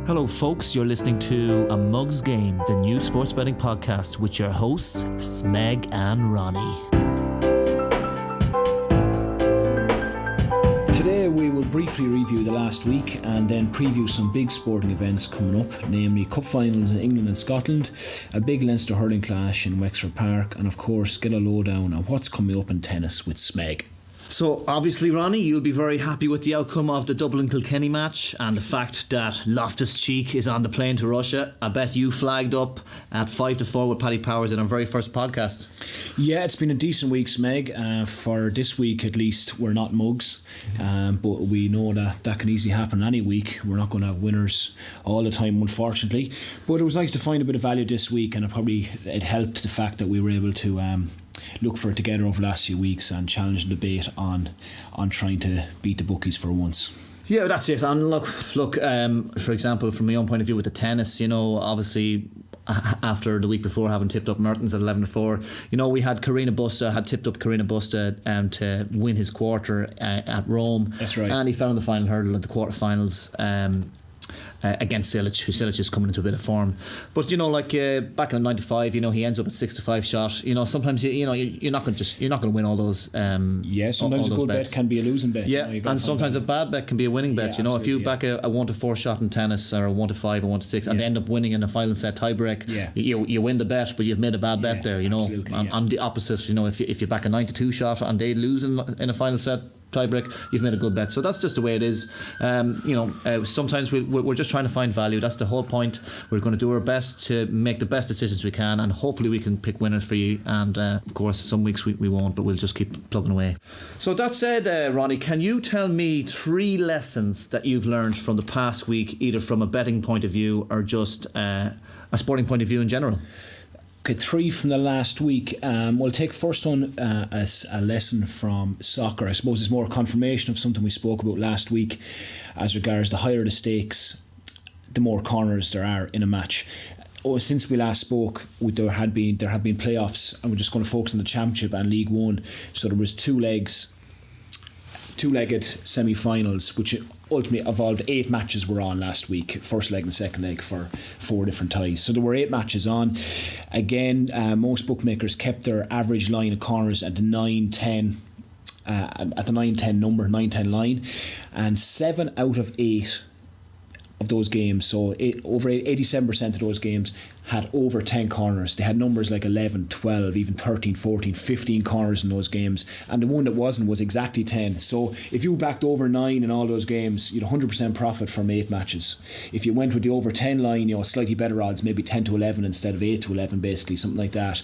Hello folks, you're listening to A Mug's Game, the new sports betting podcast with your hosts, Smeg and Ronnie. Today we will briefly review the last week and then preview some big sporting events coming up, namely cup finals in England and Scotland, a big Leinster hurling clash in Wexford Park, and of course get a lowdown on what's coming up in tennis with Smeg. So obviously, Ronnie, you'll be very happy with the outcome of the Dublin-Kilkenny match and the fact that Loftus-Cheek is on the plane to Russia. I bet you flagged up at 5-4 with Paddy Powers in our very first podcast. Yeah, it's been a decent week, Smeg. For this week at least, we're not mugs, but we know that can easily happen any week. We're not going to have winners all the time, unfortunately, but it was nice to find a bit of value this week, and it helped the fact that we were able to look for it together over the last few weeks and challenge the debate on trying to beat the bookies for once. Yeah, that's it. And look. For example, from my own point of view with the tennis, obviously after the week before having tipped up Mertens at 11-4, we had tipped up Carina Busta to win his quarter at Rome. That's right. And he fell in the final hurdle at the quarterfinals. Against Silic, Silic is coming into a bit of form, but back in 95, he ends up at 6-5 shot. Sometimes you're not going to win all those. Sometimes a good bet can be a losing bet. Yeah, and sometimes a bad bet can be a winning bet. If you back a 1-4 shot in tennis or a 1-5 or 1-6, and they end up winning in a final set tiebreak, you win the bet, but you've made a bad bet there. On the opposite, if you back a 9-2 shot and they lose in a final set tiebreak, you've made a good bet. So that's just the way it is. Sometimes we're just trying to find value. That's the whole point. We're going to do our best to make the best decisions we can, and hopefully we can pick winners for you. And of course some weeks we won't, but we'll just keep plugging away. So that said, Ronnie, can you tell me 3 lessons that you've learned from the past week, either from a betting point of view or just a sporting point of view in general? Okay, 3 from the last week. We'll take first on as a lesson from soccer. I suppose it's more a confirmation of something we spoke about last week as regards the higher the stakes, the more corners there are in a match. Since we last spoke, there have been playoffs, and we're just going to focus on the Championship and League One. So there was two-legged semi-finals, which ultimately evolved. 8 matches were on last week, first leg and second leg for 4 different ties. So there were 8 matches on. Again, most bookmakers kept their average line of corners at the 9-10 at the 9-10 number, 9-10 line, and 7 out of 8 of those games, so over 87% of those games had over 10 corners. They had numbers like 11, 12, even 13, 14, 15 corners in those games, and the one that wasn't was exactly 10. So if you backed over 9 in all those games, you'd 100% profit from 8 matches. If you went with the over 10 line, slightly better odds, maybe 10 to 11 instead of 8 to 11, basically something like that,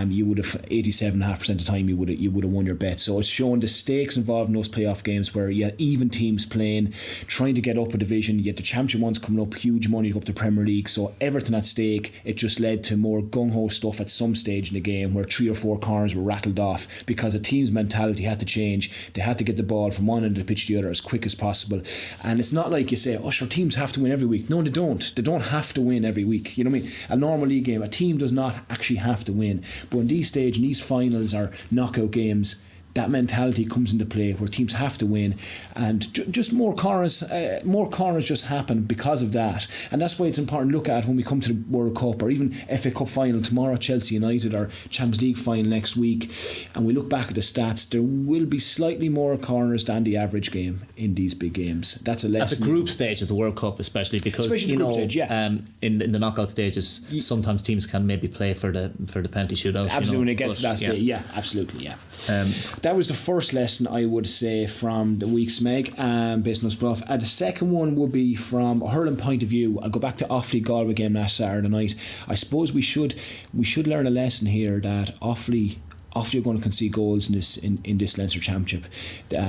you would have 87.5% of the time you would have won your bet. So it's showing the stakes involved in those playoff games where you had even teams playing, trying to get up a division. You had the Championship ones coming up, huge money to go up to Premier League, so everything at stake. It just led to more gung-ho stuff at some stage in the game where 3 or 4 corners were rattled off because a team's mentality had to change. They had to get the ball from one end of the pitch to the other as quick as possible. And it's not like you say, sure, teams have to win every week. No, they don't. They don't have to win every week. You know what I mean? A normal league game, a team does not actually have to win. But in these finals or knockout games, that mentality comes into play where teams have to win, and just more corners just happen because of that. And that's why it's important to look at when we come to the World Cup or even FA Cup final tomorrow, Chelsea United, or Champions League final next week, and we look back at the stats, there will be slightly more corners than the average game in these big games. That's a lesson. At the group stage of the World Cup, especially because in the knockout stages, sometimes teams can maybe play for the penalty shootout. Absolutely, when it gets to that stage, absolutely. That was the first lesson I would say from the week's Meg, based on stuff. The second one would be from a hurling point of view. I'll go back to Offaly Galway game last Saturday night. I suppose we should learn a lesson here that Offaly are going to concede goals in this Leinster Championship.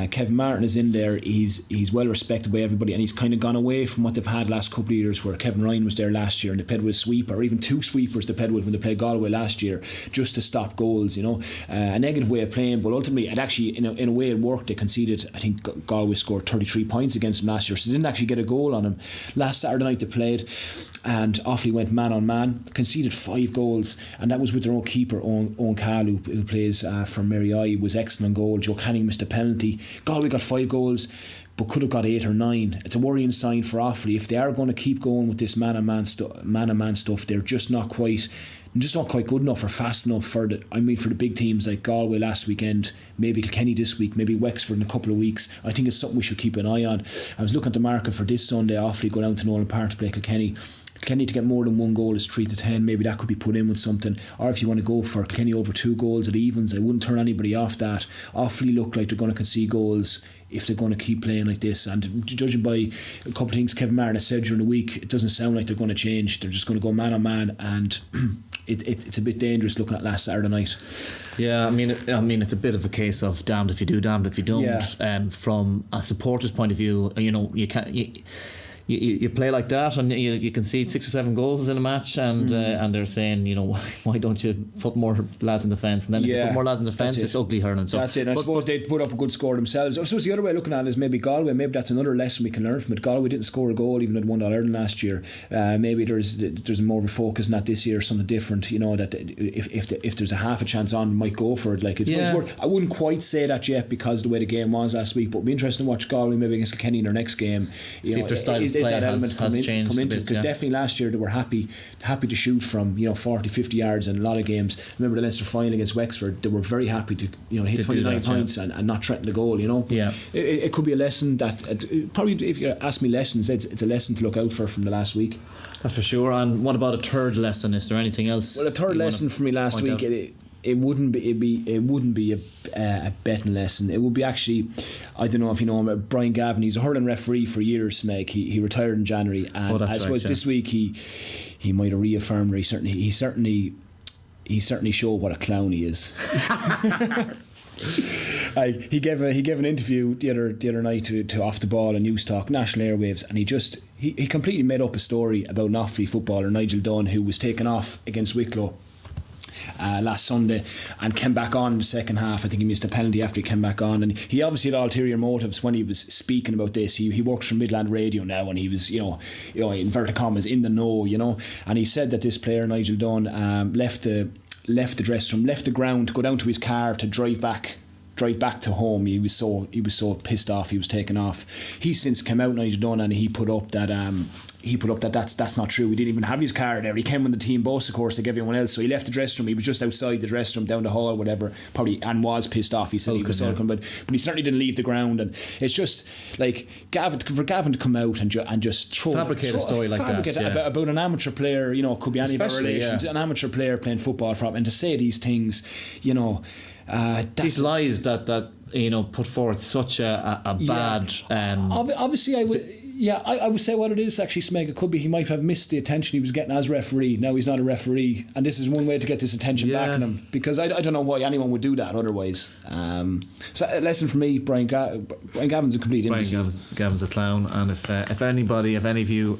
Kevin Martin is in there. He's well respected by everybody, and he's kind of gone away from what they've had last couple of years, where Kevin Ryan was there last year and they played with a sweeper, or even 2 sweepers they played with when they played Galway last year, just to stop goals. A negative way of playing, but ultimately it actually in a way it worked. They conceded, I think Galway scored 33 points against them last year, so they didn't actually get a goal on them. Last Saturday night they played, and Offaly went man on man, conceded 5 goals, and that was with their own keeper, Owen Cahill, who plays from Mary I, was excellent on goal. Joe Canning missed a penalty. Galway got 5 goals. but could have got 8 or 9. It's a worrying sign for Offaly. If they are going to keep going with this man-on-man stuff, they're just not quite good enough or fast enough for the big teams like Galway last weekend, maybe Kilkenny this week, maybe Wexford in a couple of weeks. I think it's something we should keep an eye on. I was looking at the market for this Sunday. Offaly go down to Nolan Park to play Kilkenny. Kilkenny to get more than one goal is 3 to 10. Maybe that could be put in with something. Or if you want to go for Kilkenny over 2 goals at evens, I wouldn't turn anybody off that. Offaly look like they're going to concede goals if they're going to keep playing like this, and judging by a couple of things Kevin Martin has said during the week, it doesn't sound like they're going to change. They're just going to go man on man, and it's a bit dangerous looking at last Saturday night. Yeah, I mean, it's a bit of a case of damned if you do, damned if you don't. Yeah. From a supporter's point of view, you can't. You play like that and you concede 6 or 7 goals in a match, and they're saying, why don't you put more lads in defence? And then if you put more lads in defence, it's ugly hurling. So that's it. I suppose they'd put up a good score themselves. I suppose the other way of looking at it is maybe Galway. Maybe that's another lesson we can learn from it. Galway didn't score a goal even at $1 last year. Maybe there's more of a focus on that this year, something different. That if there's a half a chance on, might go for it. I wouldn't quite say that yet because of the way the game was last week. But it'd be interesting to watch Galway maybe against Kenny in their next game. See if their style of play has changed a bit, because definitely last year they were happy to shoot from 40-50 yards in a lot of games. Remember the Leinster final against Wexford, they were very happy to hit 29 points and not threaten the goal. It could be a lesson that probably, if you ask me lessons, it's a lesson to look out for from the last week. That's for sure. And what about a third lesson? Is there anything else? Well, a third lesson for me last week, it wouldn't be a betting lesson. It would be actually, I don't know if you know him, Brian Gavin. He's a hurling referee for years, Meg. He retired in January, and I suppose this week he might have reaffirmed, or he certainly showed what a clown he is. He gave an interview the other night to Off the Ball and News Talk, national airwaves, and he completely made up a story about an Offaly footballer, Nigel Dunn, who was taken off against Wicklow last Sunday and came back on in the second half. I think he missed a penalty after he came back on, and he obviously had ulterior motives when he was speaking about this. He works for Midland Radio now, and he was inverted commas in the know, and he said that this player Nigel Dunn left the dressing room, left the ground to go down to his car to drive back to home. He was so pissed off he was taken off. He's since come out, Nigel Dunn, and he put up that that's not true. He didn't even have his car there. He came on the team bus, of course, like everyone else. So he left the dressing room. He was just outside the dressing room, down the hall, whatever. Probably, and was pissed off. He said he was sulking, but he certainly didn't leave the ground. And it's just like Gavin to come out and just fabricate a story like that about an amateur player. It could be any of our relations. An amateur player playing football for him, and to say these things, these lies that put forth such a bad. Obviously, I would. Yeah, I would say what it is actually, Smeg. It could be he might have missed the attention he was getting as referee. Now he's not a referee, and this is one way to get this attention back on him, because I don't know why anyone would do that otherwise. So a lesson for me, Brian Gavin's a complete imbecile. Gavin's a clown, and if any of you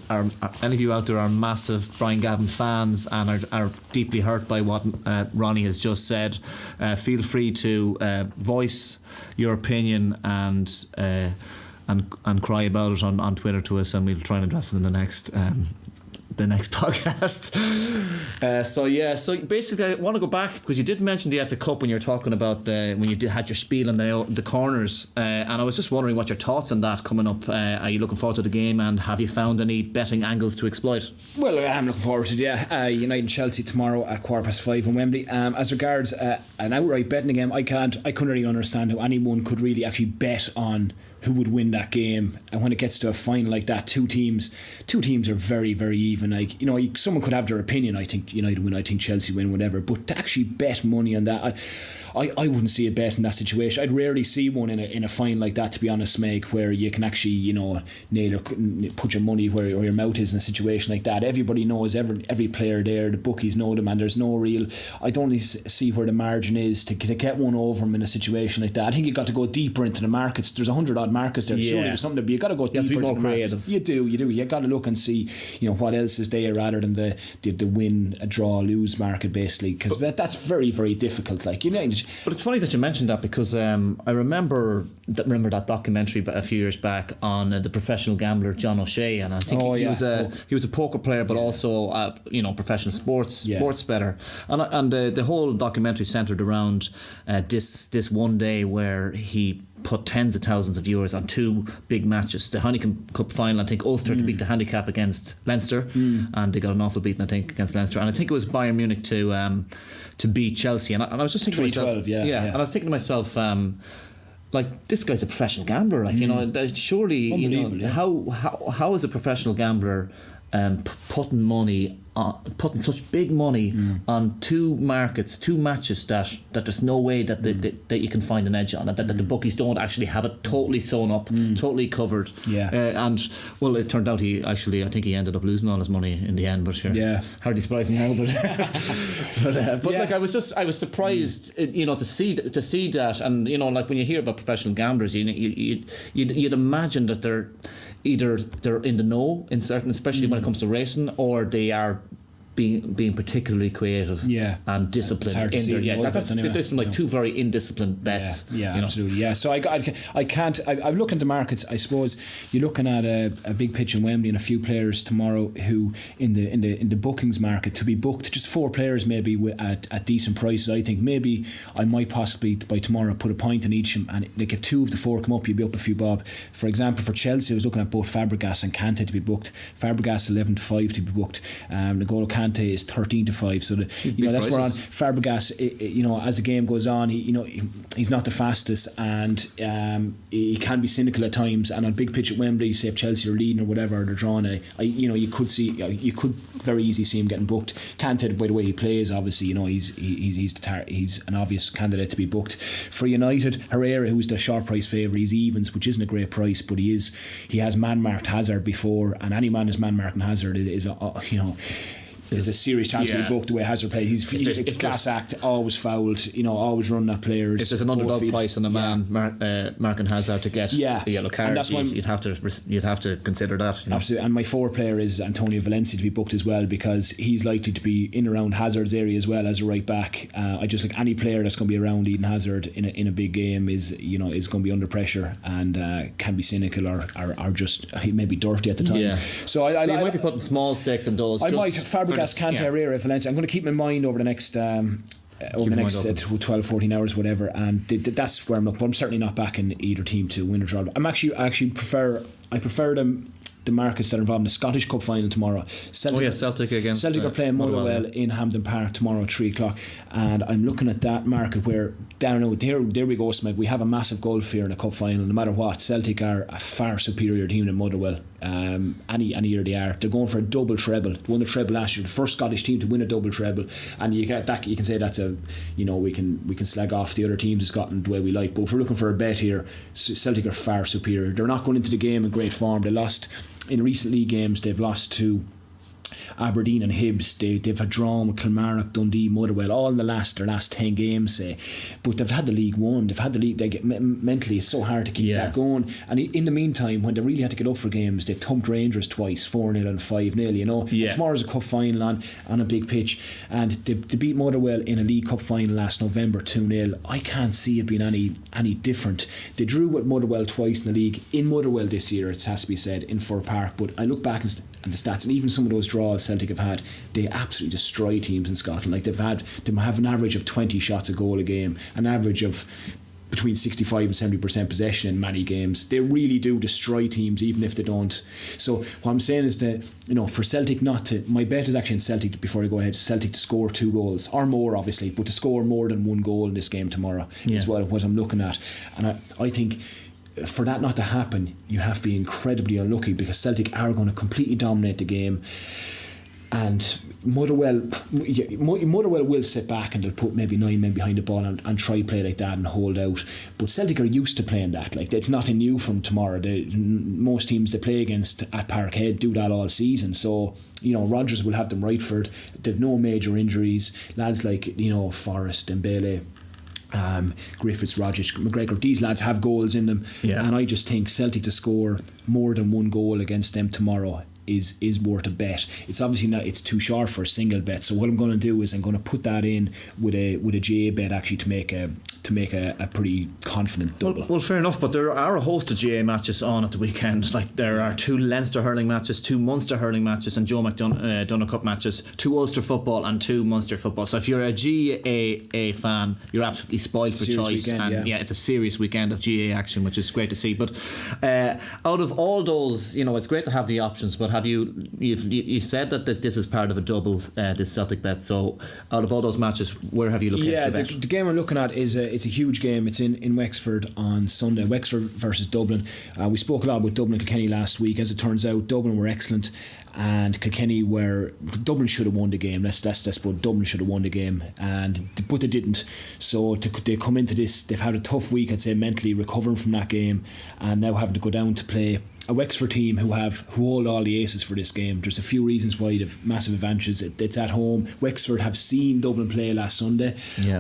out there are massive Brian Gavin fans and are deeply hurt by what Ronnie has just said, feel free to voice your opinion and cry about it on Twitter to us, and we'll try and address it in the next podcast. So basically I want to go back, because you did mention the FA Cup when you were talking about when you had your spiel on the corners, and I was just wondering what your thoughts on that coming up. Are you looking forward to the game, and have you found any betting angles to exploit? Well, I am looking forward to it, United and Chelsea tomorrow at 5:15 in Wembley. As regards an outright betting game, I couldn't really understand how anyone could really actually bet on who would win that game. And when it gets to a final like that, two teams are very, very even. Someone could have their opinion. I think United win, I think Chelsea win, whatever, but to actually bet money on that, I wouldn't see a bet in that situation. I'd rarely see one in a final like that, to be honest, Meg, where you can actually put your money where your mouth is in a situation like that. Everybody knows every player there, the bookies know them, and there's no real, I don't really see where the margin is to get one over them in a situation like that. I think you've got to go deeper into the markets. There's 100 odd markets there. Surely there's something, but you've got to go deeper. You have to be more creative. Markets. You do. You've got to look and see what else is there, rather than the win, a draw, lose market, basically, because that's very, very difficult. But it's funny that you mentioned that, because I remember that documentary a few years back on the professional gambler John O'Shea, and I think he was a poker player, but also professional sports bettor, and the whole documentary centred around this one day where he put tens of thousands of viewers on two big matches. The Heineken Cup final, I think Ulster to beat the handicap against Leinster, and they got an awful beating, I think, against Leinster. And I think it was Bayern Munich to beat Chelsea. And I was just thinking to myself, and I was thinking to myself, like, this guy's a professional gambler. Like, you know, surely, you know, how is a professional gambler putting such big money on two matches that there's no way that that you can find an edge on, that the bookies don't actually have it totally sewn up, totally covered. And well, it turned out I think he ended up losing all his money in the end, but sure, hardly surprising now. But like, I was surprised, you know, to see that. And you know, like, when you hear about professional gamblers, you'd imagine that they're either in the know in certain, especially when it comes to racing, or they are being particularly creative and disciplined in their there's some, like, two very indisciplined bets. Absolutely. So I can't. I'm looking at the markets. I suppose you're looking at a big pitch in Wembley and a few players tomorrow who in the bookings market to be booked, just 4 players maybe at decent prices. I think maybe I might possibly by tomorrow put a point in each, and like, if 2 of the 4 come up, you'd be up a few bob. For example, for Chelsea, I was looking at both Fabregas and Kante to be booked. Fabregas 11-5 to be booked. N'Golo Kante is 13-5, so that's where on Fabregas, you know, as the game goes on, he's not the fastest, and he can be cynical at times. And on big pitch at Wembley, say if Chelsea are leading or whatever, or they're drawing, you could very easily see him getting booked. Kante, by the way he plays, obviously, you know, he's an obvious candidate to be booked. For United, Herrera, who's the short price favourite, he's evens, which isn't a great price, but he has man-marked Hazard before, and any man is man-marking Hazard is there's a serious chance to be booked the way Hazard played. He's a class act, always fouled, you know, always running at players. If there's an underdog price on a man marking Hazard to get a yellow card, you'd have to consider that. You know? Absolutely. And my 4 player is Antonio Valencia to be booked as well, because he's likely to be in around Hazard's area as well as a right back. I just like any player that's going to be around Eden Hazard in a big game is going to be under pressure and can be cynical or just maybe dirty at the time. So I might be putting small stakes in those. I might Fabregas, Kante, Herrera, Valencia. I'm going to keep my mind over the next 12-14 hours, whatever, and that's where I'm looking. But I'm certainly not backing either team to win or draw. I actually prefer the markets that are involved in the Scottish Cup final tomorrow. Celtic against Celtic are playing Motherwell in Hampden Park tomorrow at 3:00, and I'm looking at that market where there we go, Smeg. We have a massive goal fear in a cup final. No matter what, Celtic are a far superior team than Motherwell. Any year they are. They're going for a double treble. They won the treble last year, the first Scottish team to win a double treble, and you get that. You can say that's we can slag off the other teams in Scotland the way we like. But if we're looking for a bet here, Celtic are far superior. They're not going into the game in great form. They lost in recent league games. They've lost to Aberdeen and Hibs. They've had drawn with Kilmarnock, Dundee, Motherwell, all in their last 10 games, say. But they've had the league won. They've had the league. They get mentally, it's so hard to keep that going. And in the meantime, when they really had to get up for games, they thumped Rangers twice, 4-0 and 5-0. You know, tomorrow's a cup final on a big pitch, and they beat Motherwell in a League Cup final last November 2-0. I can't see it being any different. They drew with Motherwell twice in the league in Motherwell this year. It has to be said, in Fir Park. But I look back and the stats, and even some of those draws Celtic have had, they absolutely destroy teams in Scotland. Like they have an average of 20 shots a goal a game, an average of between 65 and 70% possession in many games. They really do destroy teams, even if they don't. So what I'm saying is that, for Celtic not to, my bet is actually in Celtic, before I go ahead, Celtic to score 2 goals or more, obviously, but to score more than 1 goal in this game tomorrow is what I'm looking at. And I think for that not to happen, you have to be incredibly unlucky, because Celtic are going to completely dominate the game, and Motherwell will sit back and they'll put maybe 9 men behind the ball and try play like that and hold out. But Celtic are used to playing that. Like, it's nothing new from tomorrow. Most teams they play against at Parkhead do that all season. So Rodgers will have them right for it. They've no major injuries. Lads like Forrest and Bailey, Griffiths, Rodgers, McGregor, these lads have goals in them, and I just think Celtic to score more than 1 goal against them tomorrow is worth a bet. It's obviously not, it's too short for a single bet, so what I'm going to do is I'm going to put that in with a GA bet actually to make a pretty confident double. Well, fair enough, but there are a host of GA matches on at the weekend. Like there are 2 Leinster hurling matches, 2 Munster hurling matches, and Joe McDonagh Cup matches, 2 Ulster football and 2 Munster football. So if you're a GA fan, you're absolutely spoiled for choice. Weekend, and it's a serious weekend of GA action, which is great to see. But out of all those, it's great to have the options. But have you said that this is part of a double, this Celtic bet? So out of all those matches, where have you looked at? Yeah, the game I'm looking at is it's a huge game. It's in Wexford on Sunday. Wexford versus Dublin. We spoke a lot about Dublin and Kilkenny last week. As it turns out, Dublin were excellent, and Dublin should have won the game. Let's put Dublin should have won the game, but they didn't. So they come into this, they've had a tough week, I'd say, mentally recovering from that game, and now having to go down to play a Wexford team who hold all the aces for this game. There's a few reasons why they've massive advantages. It's at home. Wexford have seen Dublin play last Sunday.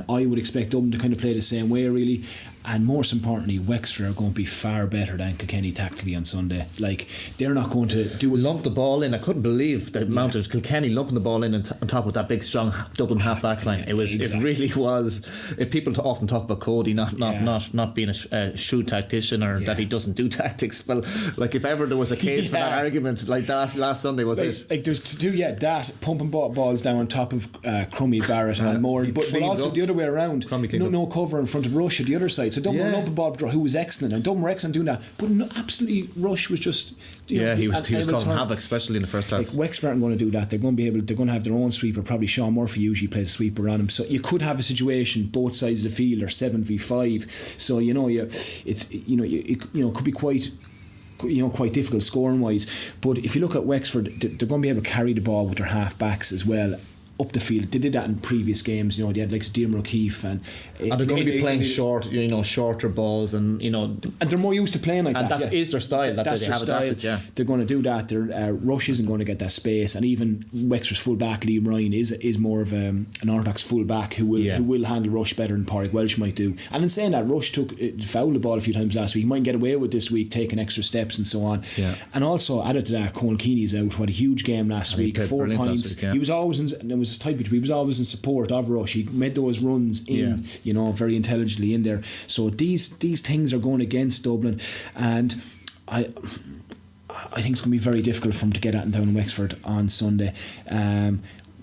I would expect Dublin to kind of play the same way, really. And most importantly, Wexford are going to be far better than Kilkenny tactically on Sunday. Like, they're not going to do it. Lump the ball in. I couldn't believe the amount of Kilkenny lumping the ball in on top of that big strong Dublin half back line. It really was. People often talk about Cody not being a shrewd tactician, or that he doesn't do tactics. Well, like, if ever there was a case for that argument, like that last Sunday was it. Like there's to do that pumping balls down on top of Crummy, Barrett and more, but also the other way around. No cover in front of Rush at the other side. So Dublin were lumping Bob, who was excellent, and Dublin were excellent doing that. But absolutely, Rush was just he was causing havoc, especially in the first half. Like, Wexford aren't going to do that. They're going to have their own sweeper. Probably Sean Murphy usually plays a sweeper on him. So you could have a situation both sides of the field are 7v5. So it could be quite difficult scoring wise. But if you look at Wexford, they're going to be able to carry the ball with their half backs as well up the field. They did that in previous games. They had like Diarmuid O'Keefe, and they're going to be playing shorter balls, and they're more used to playing like that. And that is their style. That's they their have style. Adapted, They're going to do that. Rush isn't going to get that space, and even Wexford's full back Liam Ryan is more of an orthodox full back who will handle Rush better than Pádraig Welsh might do. And in saying that, Rush fouled the ball a few times last week. He might get away with this week, taking extra steps and so on. And also added to that, Colin Keeney's out. What a huge game last week. 4 points. He was always he was always in support of Rush. He made those runs in, very intelligently in there. So these things are going against Dublin, and I think it's going to be very difficult for him to get at and down in Wexford on Sunday.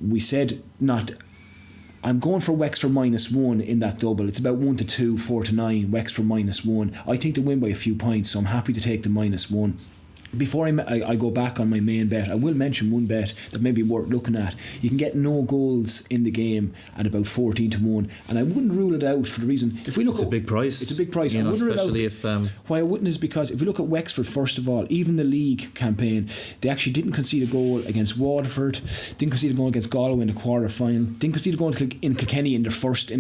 We said I'm going for Wexford -1 in that double. It's about 1-2, 4-9. Wexford -1. I think they win by a few points, so I'm happy to take the -1. Before I go back on my main bet, I will mention one bet that may be worth looking at. You can get no goals in the game at about 14-1, and I wouldn't rule it out for the reason, if we look it's a big price. It's a big price. I wouldn't especially rule out, why I wouldn't is because if we look at Wexford, first of all, even the league campaign, they actually didn't concede a goal against Waterford, didn't concede a goal against Galway in the quarter final, didn't concede a goal in Kilkenny in their first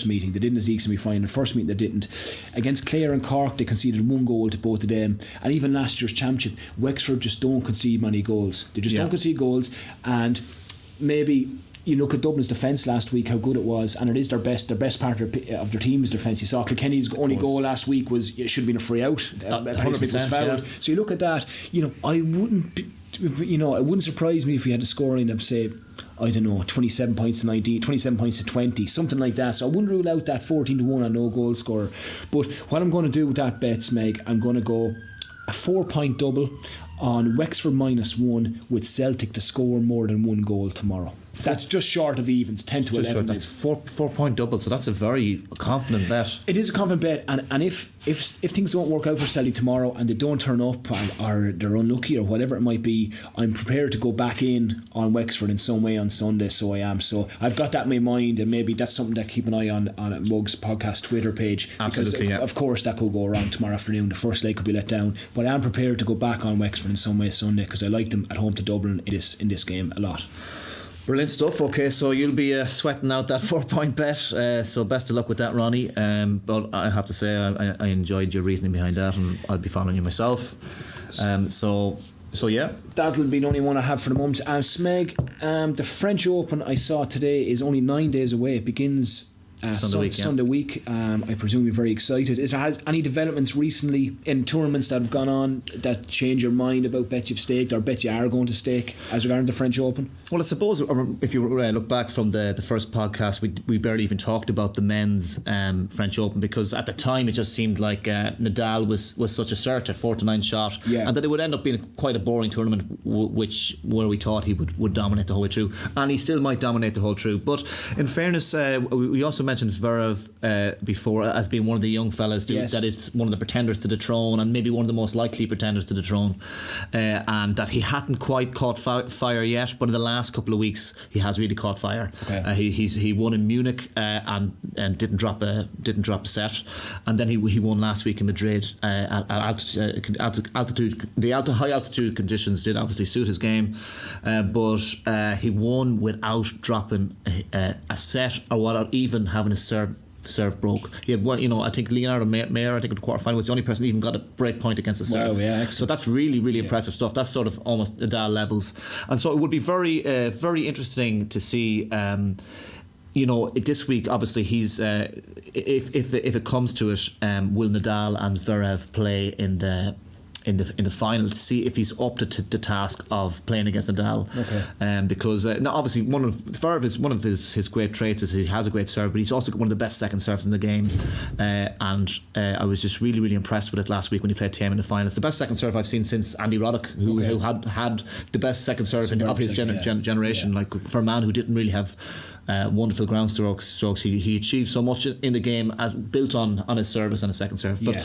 meeting. They didn't as league semi-final. In the first meeting they didn't. Against Clare and Cork they conceded 1 goal to both of them, and even last year's championship, Wexford just don't concede many goals. They just don't concede goals, and maybe you look at Dublin's defence last week, how good it was, and it is their best part of their team's defence. You saw Kilkenny's only goal last week it should have been a free out. Paddy Smith was fouled. So you look at that, I wouldn't surprise me if we had a scoring of, say, I don't know, 27 points to 19, 27 points to 20, something like that. So I wouldn't rule out that 14-1 on no goal scorer. But what I'm going to do with that bet, Smeg, I'm going to go a 4-point double on Wexford -1 with Celtic to score more than 1 goal tomorrow. That's just short of evens, 10 to 11. That's 4-point double, so that's a very confident bet. It is a confident bet, and if things don't work out for Celtic tomorrow and they don't turn up or they're unlucky or whatever it might be, I'm prepared to go back in on Wexford in some way on Sunday. So I am. So I've got that in my mind, and maybe that's something to keep an eye on Mugs Podcast Twitter page. Absolutely, because of course that could go wrong tomorrow afternoon. The first leg could be let down, but I am prepared to go back on Wexford in some way Sunday because I like them at home to Dublin in this game a lot. Brilliant stuff. Okay, so you'll be sweating out that 4-point bet, so best of luck with that, Ronnie. But I have to say I enjoyed your reasoning behind that, and I'll be following you myself. So yeah, that'll be the only one I have for the moment. Smeg, the French Open I saw today is only 9 days away. It begins Sunday week. I presume you're very excited. Is there any developments recently in tournaments that have gone on that change your mind about bets you've staked or bets you are going to stake as regarding the French Open? Well, I suppose if you look back from the first podcast, we barely even talked about the men's French Open, because at the time it just seemed like Nadal was such a cert, a 4-9 shot, and that it would end up being quite a boring tournament, where we thought he would dominate the whole way through, and he still might dominate the whole through. But in fairness, we also mentioned Zverev before as being one of the young fellas that is one of the pretenders to the throne, and maybe one of the most likely pretenders to the throne, and that he hadn't quite caught fire yet, but in the last couple of weeks he has really caught fire. He won in Munich and didn't drop a set, and then he won last week in Madrid at altitude. The high altitude conditions did obviously suit his game, but he won without dropping a set or without even having a serve broke. He had one, I think Leonardo Mayer, I think in the quarterfinal, was the only person who even got a break point against the serve. So that's really, really impressive stuff. That's sort of almost Nadal levels, and so it would be very, very interesting to see. This week, obviously, he's if it comes to it, will Nadal and Zverev play in the final to see if he's up to the task of playing against Nadal. Because now obviously Zverev is one of his great traits is he has a great serve, but he's also got one of the best second serves in the game, and I was just really, really impressed with it last week when he played Thiem in the final. It's the best second serve I've seen since Andy Roddick, who had the best second serve of his generation. Like, for a man who didn't really have wonderful ground strokes, he achieved so much in the game as built on his service and his second serve. But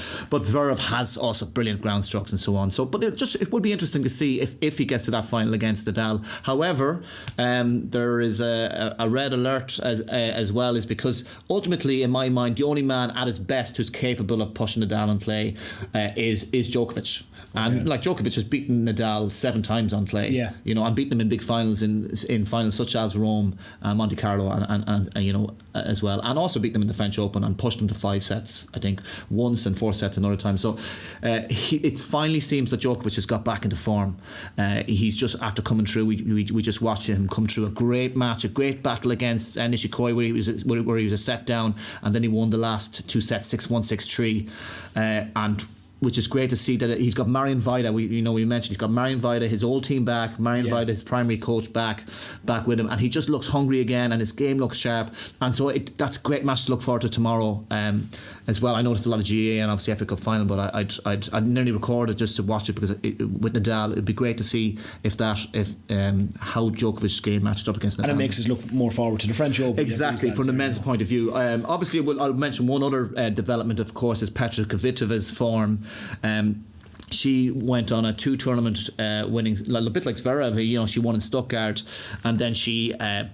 Zverev has also brilliant ground strokes and so on. So, but it would be interesting to see if he gets to that final against Nadal. However, there is a red alert as well, is because ultimately, in my mind, the only man at his best who's capable of pushing Nadal on clay is Djokovic. And like, Djokovic has beaten Nadal 7 times on clay. And beaten him in big finals in finals such as Rome, Monte Carlo, and as well, and also beat them in the French Open and pushed them to 5 sets, I think, once, and 4 sets another time. So it finally seems that Djokovic has got back into form. He's just, after coming through, we just watched him come through a great match, a great battle against Nishikori, where he was a set down, and then he won the last 2 sets, 6-1, 6-3, and which is great to see that he's got Marian Vida. We mentioned he's got Marian Vida, his old team back, Marian Vida, his primary coach back with him, and he just looks hungry again, and his game looks sharp, and so that's a great match to look forward to tomorrow as well. I noticed a lot of GA and obviously FA Cup final, but I'd nearly record it just to watch it, because with Nadal it'd be great to see how Djokovic's game matches up against Nadal, and it makes us look more forward to the French Open. Exactly, from the men's point of view. Obviously, I'll mention one other development, of course, is Petra Kvitova's form. She went on a 2-tournament winning, a bit like Zverev. She won in Stuttgart, and then she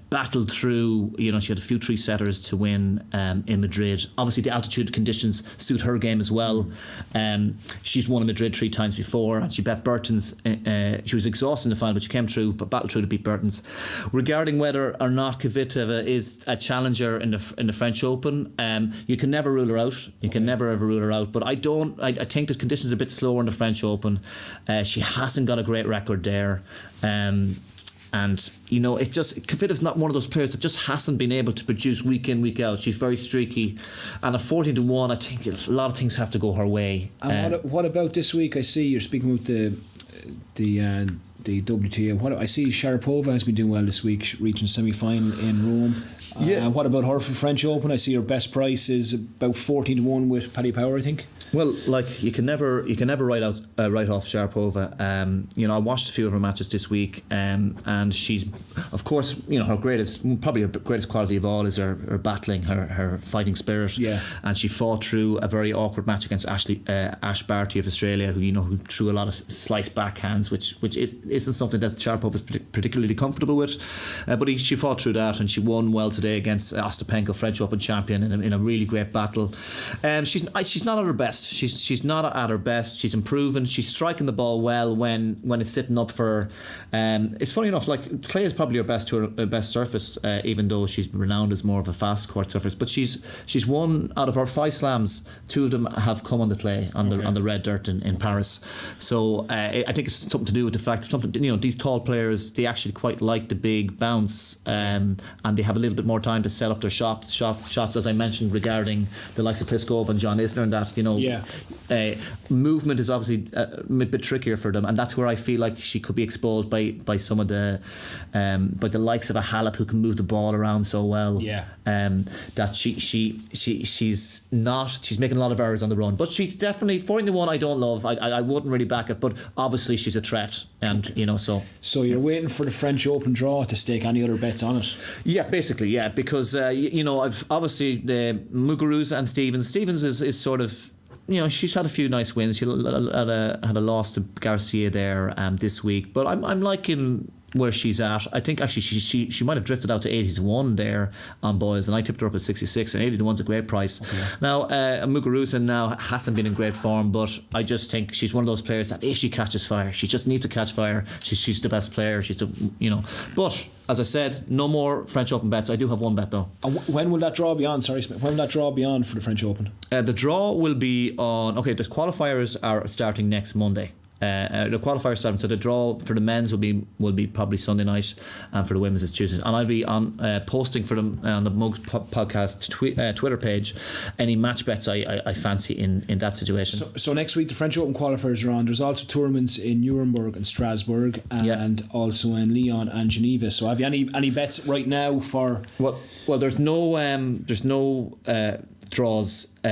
battled through. She had a few 3-setters to win in Madrid. Obviously, the altitude conditions suit her game as well. She's won in Madrid 3 times before, and she bet Burton's. She was exhausted in the final, but she came through, but battled through to beat Burton's. Regarding whether or not Kvitova is a challenger in the French Open, you can never rule her out. You can never ever rule her out. But I think the conditions are a bit slower in the French Open. She hasn't got a great record there, and Kvitova's not one of those players that just hasn't been able to produce week in, week out. She's very streaky, and at 14-1, I think a lot of things have to go her way. And what about this week? I see you're speaking about the WTA. I see Sharapova has been doing well this week, reaching semi-final in Rome. What about her for French Open? I see her best price is about 14-1 with Paddy Power, I think. Well, like, you can never write off Sharapova. I watched a few of her matches this week, and she's, of course, her greatest quality of all is her battling, her fighting spirit. And she fought through a very awkward match against Ash Barty of Australia, who threw a lot of slight backhands, which isn't something that Sharapova is particularly comfortable with. But she fought through that, and she won well today against Ostapenko, French Open champion, in a really great battle. She's not at her best. best. She's not at her best. She's improving. She's striking the ball well when it's sitting up for her. It's funny enough, like clay is probably her best surface, even though she's renowned as more of a fast court surface. But she's won out of her 5 slams, 2 of them have come on the clay, on the red dirt in Paris. So I think it's something to do with the fact that these tall players, they actually quite like the big bounce, and they have a little bit more time to set up their shots, as I mentioned regarding the likes of Pliskova and John Isner, and that movement is obviously a bit trickier for them, and that's where I feel like she could be exposed by some of the by the likes of a Halep, who can move the ball around so well. That she's making a lot of errors on the run, but she's definitely 14-1. I don't love. I wouldn't really back it, but obviously she's a threat, and So you're waiting for the French Open draw to stake any other bets on it? Yeah, basically, because I've obviously the Muguruza and Stevens. Stevens is sort of. She's had a few nice wins. She had a loss to Garcia there this week, but I'm liking where she's at. I think actually she might have drifted out to 80-1 there on boys, and I tipped her up at 66, and 80-1's a great price. Now Muguruza now hasn't been in great form, but I just think she's one of those players that if she catches fire, she just needs to catch fire. She's the best player. But as I said, no more French Open bets. I do have one bet though. When will that draw be on? Sorry, Smith. When will that draw be on for the French Open? The draw will be on. Okay, the qualifiers are starting next Monday. The qualifiers starting, so the draw for the men's will be probably Sunday night, and for the women's is Tuesdays. And I'll be on posting for them on the Mugs podcast Twitter page any match bets I fancy in that situation. So next week the French Open qualifiers are on. There's also tournaments in Nuremberg and Strasbourg, and also in Lyon and Geneva. So have you any bets right now for? Well, there's no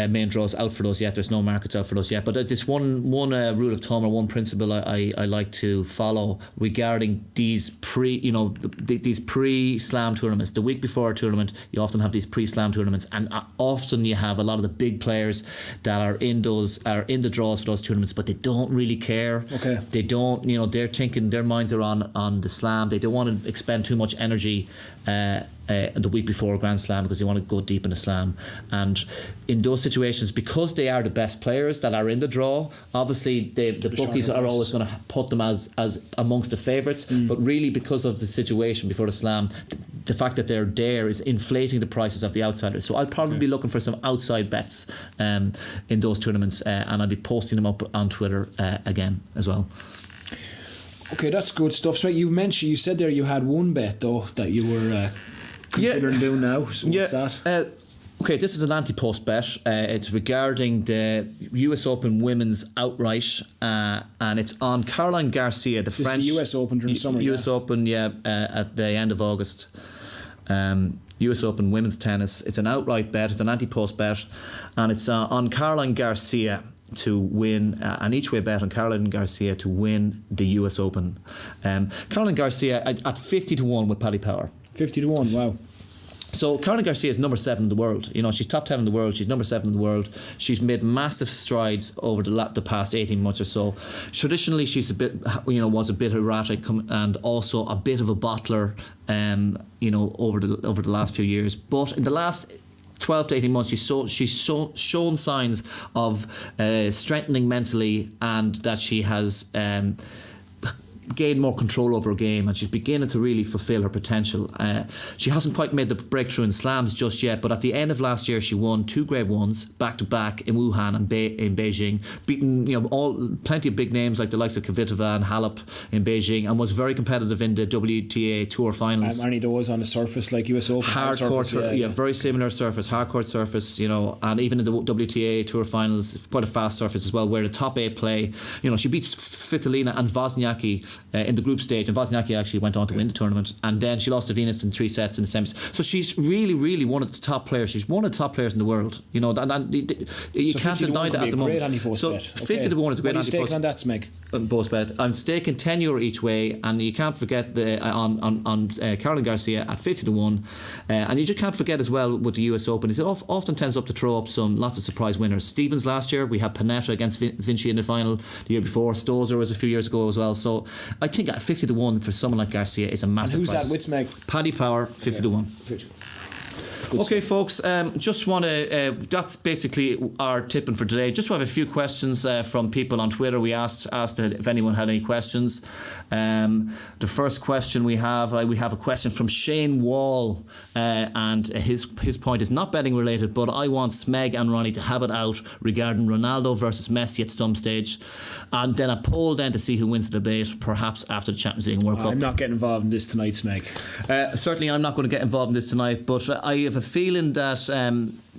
main draws out for those yet. There's no markets out for those yet, but there's one rule of thumb or one principle I like to follow regarding these pre-slam tournaments. The week before a tournament, you often have these pre-slam tournaments, and often you have a lot of the big players that are in the draws for those tournaments, but they don't really care. They don't, they're thinking their minds are on the slam. They don't want to expend too much energy the week before a Grand Slam, because they want to go deep in the slam. And in those situations, because they are the best players that are in the draw, obviously the bookies are always going to put them as amongst the favourites, but really because of the situation before the slam, the fact that they're there is inflating the prices of the outsiders. So I'll probably be looking for some outside bets in those tournaments, and I'll be posting them up on Twitter again as well. Okay, that's good stuff. So you said there you had one bet though that you were considering doing now. So what's that? Okay, this is an anti-post bet. It's regarding the US Open women's outright, and it's on Caroline Garcia, the French. Is the US Open during summer? US Open, at the end of August. US Open women's tennis. It's an outright bet. It's an anti-post bet, and it's on Caroline Garcia to win an each way bet on Caroline Garcia to win the US Open. Caroline Garcia at 50-1 with Paddy Power. 50-1, wow. So Caroline Garcia is number 7 in the world. She's top 10 in the world. She's number 7 in the world. She's made massive strides over the past 18 months or so. Traditionally, she's was a bit erratic and also a bit of a bottler, over the last few years. But in the last 12 to 18 months, she's shown signs of strengthening mentally, and that she has gained more control over her game, and she's beginning to really fulfill her potential. She hasn't quite made the breakthrough in slams just yet, but at the end of last year she won 2 grade ones back to back in Wuhan and in Beijing, beating plenty of big names like the likes of Kvitova and Halep in Beijing, and was very competitive in the WTA Tour finals. And those on a surface like US Open, hard court, very similar surface, hard court surface, and even in the WTA Tour finals, quite a fast surface as well, where the top 8 play. She beats Svitolina and Wozniacki in the group stage, and Wozniacki actually went on to win the tournament, and then she lost to Venus in 3 sets in the semis. So she's really, really one of the top players. She's one of the top players in the world. You can't deny that at the moment. So 50-1 is a great anti-post. What are you staking on that, Smeg? Post bet. I'm staking €10 each way, and you can't forget on Caroline Garcia at 50-1, and you just can't forget as well with the US Open. It often tends up to throw up lots of surprise winners. Stevens last year, we had Panetta against Vinci in the final. The year before, Stosur was a few years ago as well. So I think at 50-1 for someone like Garcia is a massive price. Who's that with, Smeg? Paddy Power, 50-1. Okay, folks, just want to, that's basically our tipping for today. Just want to have a few questions from people on Twitter. We asked if anyone had any questions. The first question we have a question from Shane Wall, and his point is not betting related, but I want Smeg and Ronnie to have it out regarding Ronaldo versus Messi at some stage, and then a poll then to see who wins the debate, perhaps after the Champions League and World Cup. I'm not getting involved in this tonight, Smeg. Certainly I'm not going to get involved in this tonight, but I have a feeling that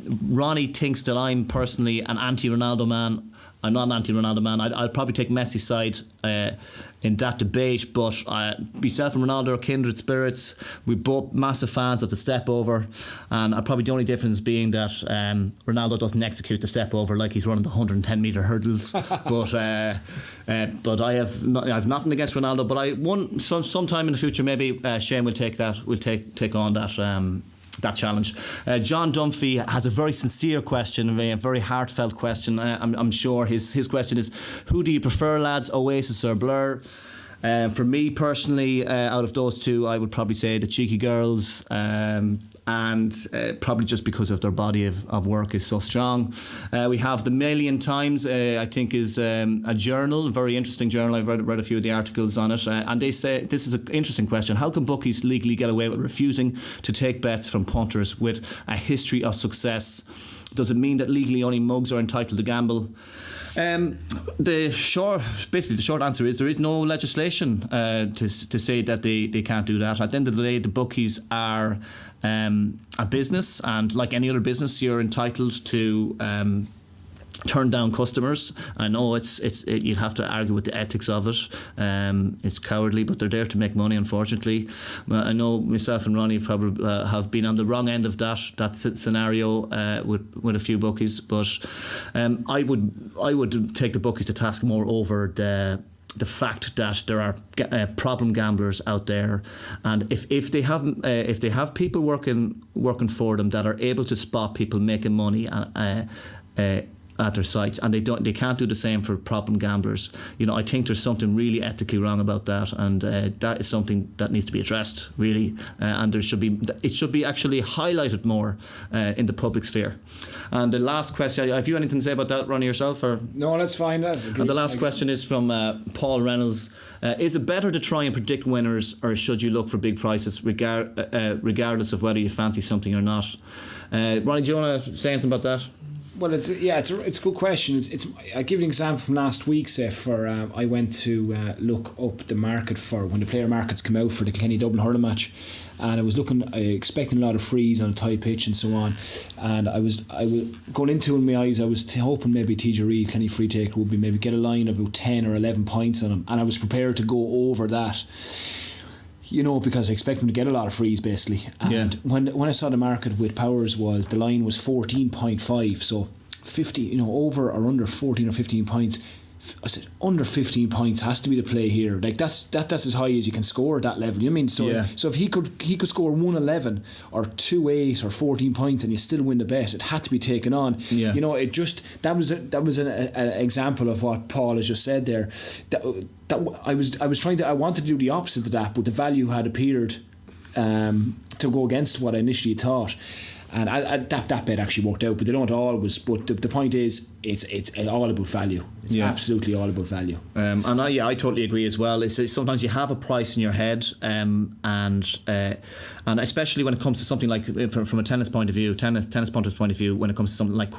Ronnie thinks that I'm personally an anti-Ronaldo man. I'm not an anti-Ronaldo man. I'll probably take Messi's side in that debate, but myself and Ronaldo are kindred spirits. We're both massive fans of the step over, and probably the only difference being that Ronaldo doesn't execute the step over like he's running the 110 metre hurdles. But I have nothing against Ronaldo, but sometime in the future maybe Shane will take that. We'll take on that challenge. John Dunphy has a very sincere question, a very heartfelt question. I'm sure his question is, who do you prefer, lads, Oasis or Blur? For me personally, out of those two, I would probably say the Cheeky Girls, and probably just because of their body of work is so strong. We have The Million Times, I think is a journal, a very interesting journal. I've read a few of the articles on it, and they say this is an interesting question: how can bookies legally get away with refusing to take bets from punters with a history of success? Does it mean that legally only mugs are entitled to gamble? The short answer is there is no legislation to say that they can't do that. At the end of the day, the bookies are a business, and like any other business, you're entitled to turn down customers. I know you'd have to argue with the ethics of it. It's cowardly, but they're there to make money, unfortunately. I know myself and Ronnie probably have been on the wrong end of that scenario with a few bookies, but I would take the bookies to task more over the fact that there are problem gamblers out there, and if they have people working for them that are able to spot people making money at their sites, and they can't do the same for problem gamblers. I think there's something really ethically wrong about that, and that is something that needs to be addressed, really, and it should be actually highlighted more in the public sphere. And the last question, have you anything to say about that, Ronnie, yourself? Or? No, let's find out. And the last question is from Paul Reynolds. Is it better to try and predict winners, or should you look for big prices regardless of whether you fancy something or not? Ronnie, do you want to say anything about that? Well, it's a good question. I'll give you an example from last week. I went to look up the market for when the player markets come out for the Kilkenny Dublin hurling match, and I was expecting a lot of frees on a tight pitch and so on. And I was going into it in my eyes. I was hoping maybe TJ Reid, Kenny free taker, would be maybe get a line of about 10 or 11 points on him, and I was prepared to go over that. Because I expect him to get a lot of frees, basically. And when I saw the market with Powers, the line was 14.5, so 50, over or under 14 or 15 points. I said under 15 points has to be the play here. Like that's as high as you can score at that level. You know what I mean? So if he could score 111 or 2-8 or 14 points and you still win the bet, it had to be taken on. Yeah. That was an example of what Paul has just said there. I wanted to do the opposite of that, but the value had appeared to go against what I initially thought. And that bet actually worked out, but they don't always. But the point is, it's all about value. It's absolutely all about value. And I totally agree as well. It's sometimes you have a price in your head, and especially when it comes to something like from a tennis point of view, tennis punters' point of view, when it comes to something like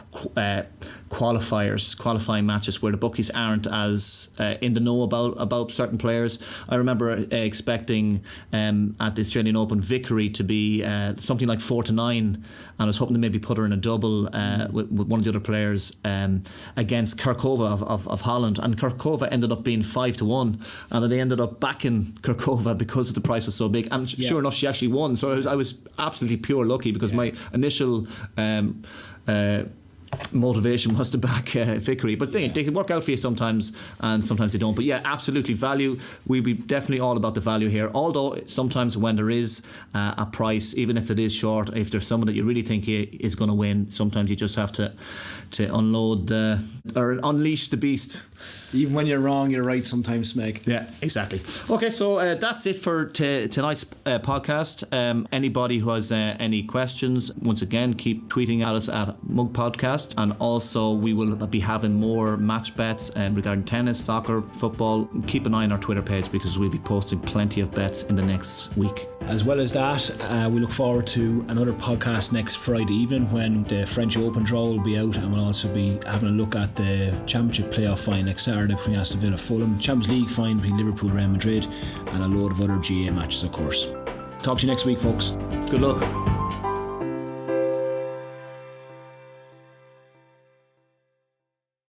qualifying matches where the bookies aren't as in the know about certain players. I remember expecting at the Australian Open Vickery to be something like 4-9, and I was hoping to maybe put her in a double with one of the other players against Kirkova of Holland, and Kirkova ended up being 5-1, and then they ended up backing Kirkova because the price was so big, and sure enough she actually won. So I was absolutely pure lucky, because my initial motivation was to back Vickery, but they can work out for you sometimes, and sometimes they don't. But absolutely, value. We'd be definitely all about the value here, although sometimes when there is a price, even if it is short, if there's someone that you really think is going to win, sometimes you just have to unload or unleash the beast. Even when you're wrong, you're right sometimes, Meg. Yeah, exactly. Okay, so that's it for tonight's podcast. Anybody who has any questions, once again, keep tweeting at us at Mug Podcast, and also we will be having more match bets regarding tennis, soccer, football. Keep an eye on our Twitter page because we'll be posting plenty of bets in the next week. As well as that, we look forward to another podcast next Friday evening when the French Open draw will be out, and we'll also be having a look at the Championship playoff final next Saturday between Aston Villa Fulham, Champions League final between Liverpool and Real Madrid, and a load of other GA matches, of course. Talk to you next week, folks. Good luck.